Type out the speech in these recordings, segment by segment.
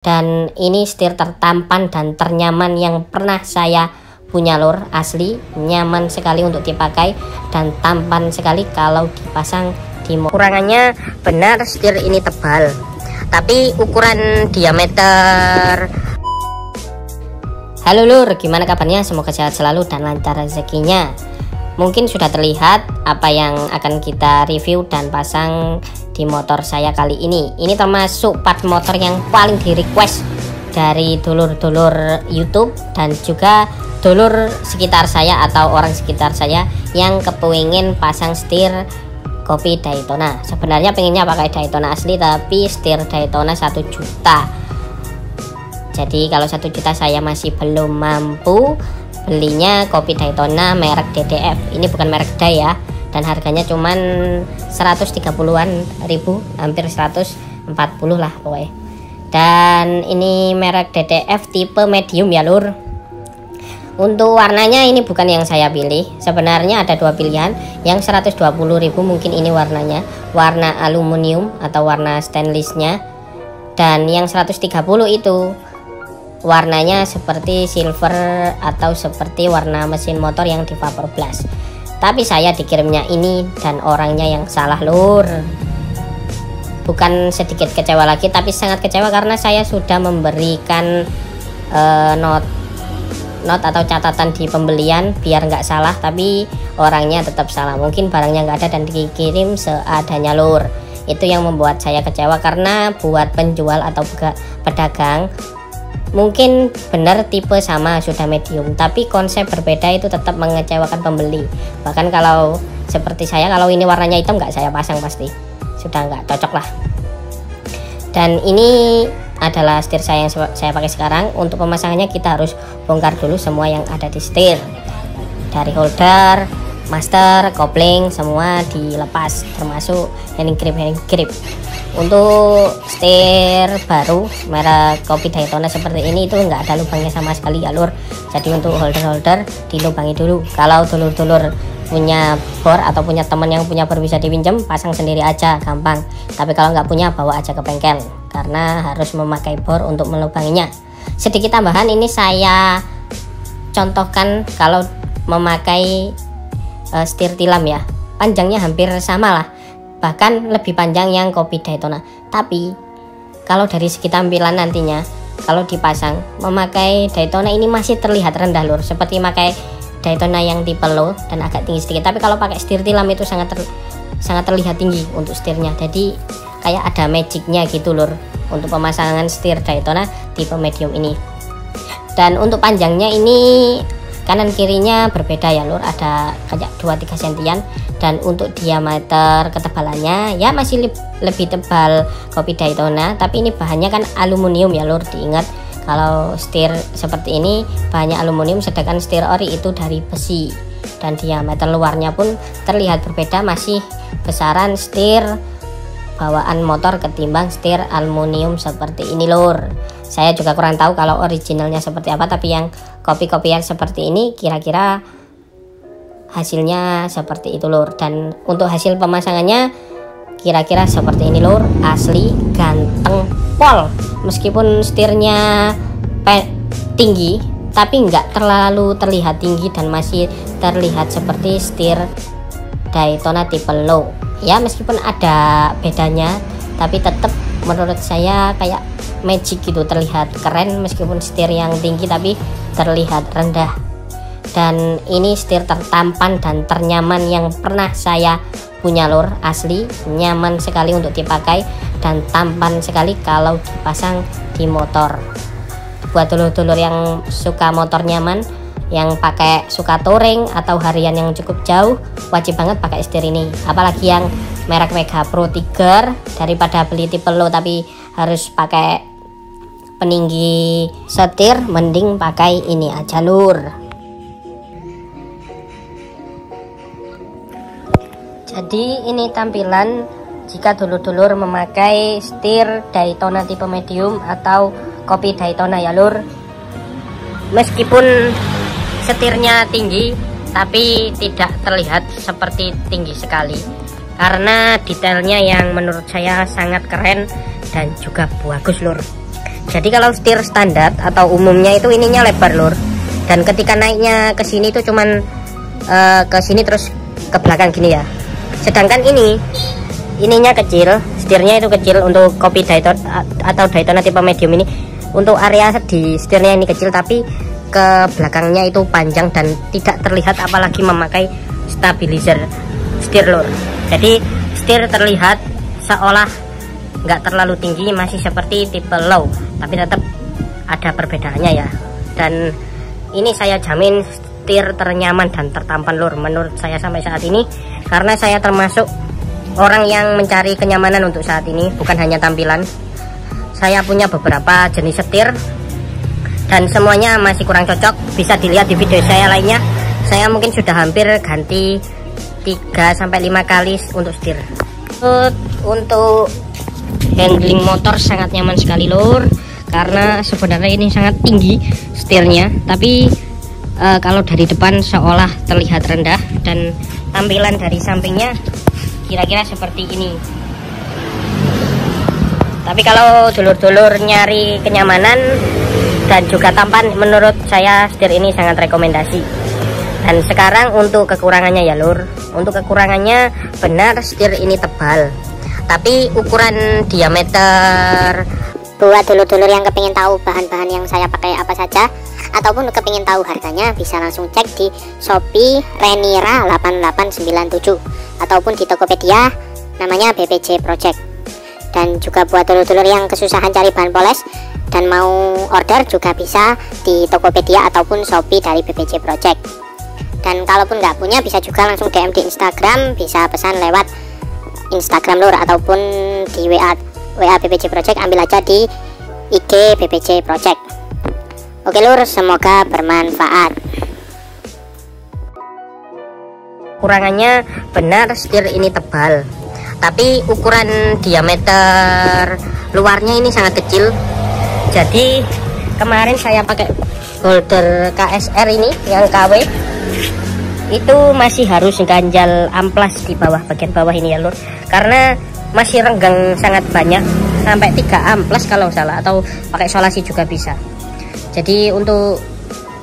Dan ini setir tertampan dan ternyaman yang pernah saya punya lur, asli nyaman sekali untuk dipakai dan tampan sekali kalau dipasang di motor. Kurangannya benar setir ini tebal, tapi ukuran diameter. Halo lur, gimana kabarnya? Semoga sehat selalu dan lancar rezekinya. Mungkin sudah terlihat apa yang akan kita review dan pasang di motor saya kali ini. Ini termasuk part motor yang paling di request dari dulur-dulur YouTube dan juga dulur sekitar saya atau orang sekitar saya yang kepingin pasang setir kopi Daytona. Sebenarnya pengennya pakai Daytona asli, tapi setir Daytona 1 juta. Jadi kalau 1 juta saya masih belum mampu belinya kopi Daytona merek DDF. Ini bukan merek Day ya, dan harganya cuman 130-an ribu, hampir 140 lah pokoknya. Dan ini merek DDF tipe medium ya lur. Untuk warnanya ini bukan yang saya pilih, sebenarnya ada dua pilihan. Yang 120.000 mungkin ini warnanya, warna aluminium atau warna stainlessnya, dan yang 130 itu warnanya seperti silver atau seperti warna mesin motor yang di vapor blast. Tapi saya dikirimnya ini dan orangnya yang salah lur. Bukan sedikit kecewa lagi, tapi sangat kecewa karena saya sudah memberikan not atau catatan di pembelian biar nggak salah, tapi orangnya tetap salah. Mungkin barangnya nggak ada dan dikirim seadanya lur. Itu yang membuat saya kecewa, karena buat penjual atau pedagang mungkin benar tipe sama sudah medium, tapi konsep berbeda itu tetap mengecewakan pembeli. Bahkan kalau seperti saya, kalau ini warnanya hitam nggak saya pasang, pasti sudah nggak cocok lah. Dan ini adalah setir saya yang saya pakai sekarang. Untuk pemasangannya kita harus bongkar dulu semua yang ada di setir, dari holder, master, kopling, semua dilepas, termasuk handling grip. Untuk setir baru merek kopi Daytona seperti ini itu nggak ada lubangnya sama sekali ya lur. Jadi untuk holder dilubangi dulu. Kalau dulur-dulur punya bor atau punya teman yang punya bor bisa dipinjam, pasang sendiri aja, gampang. Tapi kalau nggak punya, bawa aja ke bengkel, karena harus memakai bor untuk melubanginya. Sedikit tambahan, ini saya contohkan kalau memakai setir tilam ya, panjangnya hampir sama lah, bahkan lebih panjang yang kopi Daytona. Tapi kalau dari segi tampilan nantinya, kalau dipasang memakai Daytona ini masih terlihat rendah lur, seperti pakai Daytona yang tipe low dan agak tinggi sedikit. Tapi kalau pakai setir tilam itu sangat terlihat tinggi untuk setirnya. Jadi kayak ada magicnya gitu lur untuk pemasangan setir Daytona tipe medium ini. Dan untuk panjangnya ini kanan kirinya berbeda ya lur, ada kayak 2-3 sentian. Dan untuk diameter ketebalannya ya masih lebih tebal kopi Daytona, tapi ini bahannya kan aluminium ya lur. Diingat kalau setir seperti ini bahannya aluminium, sedangkan setir ori itu dari besi. Dan diameter luarnya pun terlihat berbeda, masih besaran setir bawaan motor ketimbang setir aluminium seperti ini lur. Saya juga kurang tahu kalau originalnya seperti apa, tapi yang kopi-kopian seperti ini kira-kira hasilnya seperti itu lur. Dan untuk hasil pemasangannya kira-kira seperti ini lur, asli ganteng pol. Meskipun setirnya tinggi, tapi nggak terlalu terlihat tinggi dan masih terlihat seperti setir Daytona tipe low ya. Meskipun ada bedanya, tapi tetap menurut saya kayak magic gitu, terlihat keren meskipun setir yang tinggi tapi terlihat rendah. Dan ini setir tertampan dan ternyaman yang pernah saya punya lur, asli nyaman sekali untuk dipakai dan tampan sekali kalau dipasang di motor. Buat dulur-dulur yang suka motor nyaman, yang pakai suka touring atau harian yang cukup jauh, wajib banget pakai setir ini. Apalagi yang merek Mega Pro Tiger, daripada beli tipe low tapi harus pakai peninggi setir, mending pakai ini aja lur. Jadi ini tampilan jika dulur-dulur memakai setir Daytona tipe medium atau kopi Daytona ya lur. Meskipun setirnya tinggi, tapi tidak terlihat seperti tinggi sekali, karena detailnya yang menurut saya sangat keren dan juga bagus lur. Jadi kalau setir standar atau umumnya itu ininya lebar lur, dan ketika naiknya ke sini itu cuman ke sini terus ke belakang gini ya. Sedangkan ininya kecil, setirnya itu kecil untuk kopi Daytona atau Daytona tipe medium ini. Untuk area di setirnya ini kecil, tapi ke belakangnya itu panjang dan tidak terlihat apalagi memakai stabilizer setir lur. Jadi setir terlihat seolah nggak terlalu tinggi, masih seperti tipe low, tapi tetap ada perbedaannya ya. Dan ini saya jamin setir ternyaman dan tertampan lur menurut saya sampai saat ini, karena saya termasuk orang yang mencari kenyamanan untuk saat ini, bukan hanya tampilan. Saya punya beberapa jenis setir dan semuanya masih kurang cocok. Bisa dilihat di video saya lainnya, saya mungkin sudah hampir ganti 3-5 kali untuk setir. Untuk handling motor sangat nyaman sekali lur, karena sebenarnya ini sangat tinggi setirnya, tapi kalau dari depan seolah terlihat rendah, dan tampilan dari sampingnya kira-kira seperti ini. Tapi kalau dulur-dulur nyari kenyamanan dan juga tampan, menurut saya setir ini sangat rekomendasi. Dan sekarang untuk kekurangannya ya lur, untuk kekurangannya benar setir ini tebal, tapi ukuran diameter, buat dulur-dulur yang kepingin tahu bahan-bahan yang saya pakai apa saja, ataupun kepingin tahu harganya, bisa langsung cek di Shopee Renira 8897 ataupun di Tokopedia namanya BPJ Project. Dan juga buat dulur-dulur yang kesusahan cari bahan poles dan mau order, juga bisa di Tokopedia ataupun Shopee dari BPJ Project. Dan kalaupun nggak punya, bisa juga langsung DM di Instagram, bisa pesan lewat Instagram lur, ataupun di WA BPJ Project, ambil aja di IG BPJ Project. Oke lur, semoga bermanfaat. Kurangannya benar setir ini tebal, tapi ukuran diameter luarnya ini sangat kecil. Jadi kemarin saya pakai holder KSR ini yang KW, itu masih harus ganjal amplas di bawah, bagian bawah ini ya lur, karena masih renggang sangat banyak, sampai 3 amplas kalau salah, atau pakai solasi juga bisa. Jadi untuk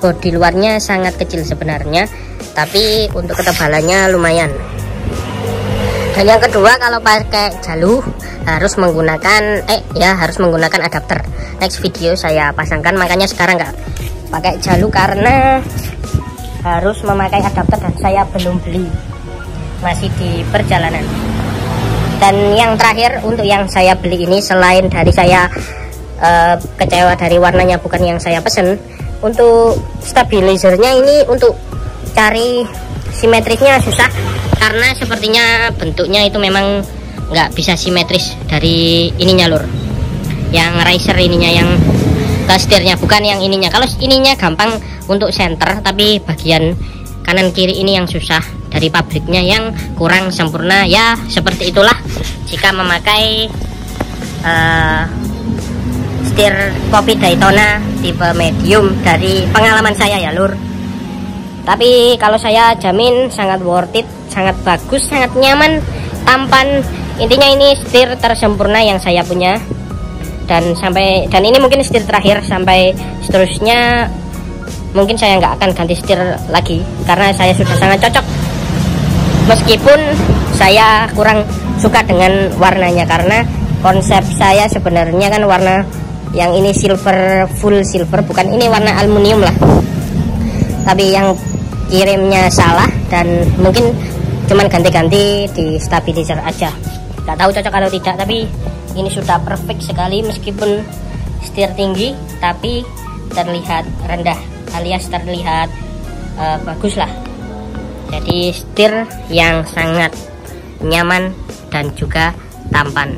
bodi luarnya sangat kecil sebenarnya, tapi untuk ketebalannya lumayan. Dan yang kedua, kalau pakai jalu harus menggunakan adapter. Next video saya pasangkan, makanya sekarang nggak pakai jalu karena harus memakai adapter dan saya belum beli, masih di perjalanan. Dan yang terakhir, untuk yang saya beli ini, selain dari saya kecewa dari warnanya bukan yang saya pesen, untuk stabilizernya ini untuk cari simetrisnya susah, karena sepertinya bentuknya itu memang nggak bisa simetris dari ininya lur, yang riser ininya, yang setirnya, bukan yang ininya. Kalau ininya gampang untuk center, tapi bagian kanan kiri ini yang susah, dari pabriknya yang kurang sempurna ya. Seperti itulah jika memakai setir kopi Daytona tipe medium, dari pengalaman saya ya lur. Tapi kalau saya jamin sangat worth it, sangat bagus, sangat nyaman, tampan. Intinya ini setir tersempurna yang saya punya. Dan ini mungkin setir terakhir, sampai seterusnya mungkin saya nggak akan ganti setir lagi, karena saya sudah sangat cocok. Meskipun saya kurang suka dengan warnanya, karena konsep saya sebenarnya kan warna yang ini silver, full silver, bukan ini warna aluminium lah. Tapi yang kirimnya salah, dan mungkin cuman ganti-ganti di stabilizer aja. Nggak tahu cocok atau tidak, tapi ini sudah perfect sekali. Meskipun setir tinggi, tapi terlihat rendah, alias terlihat bagus lah. Jadi setir yang sangat nyaman dan juga tampan.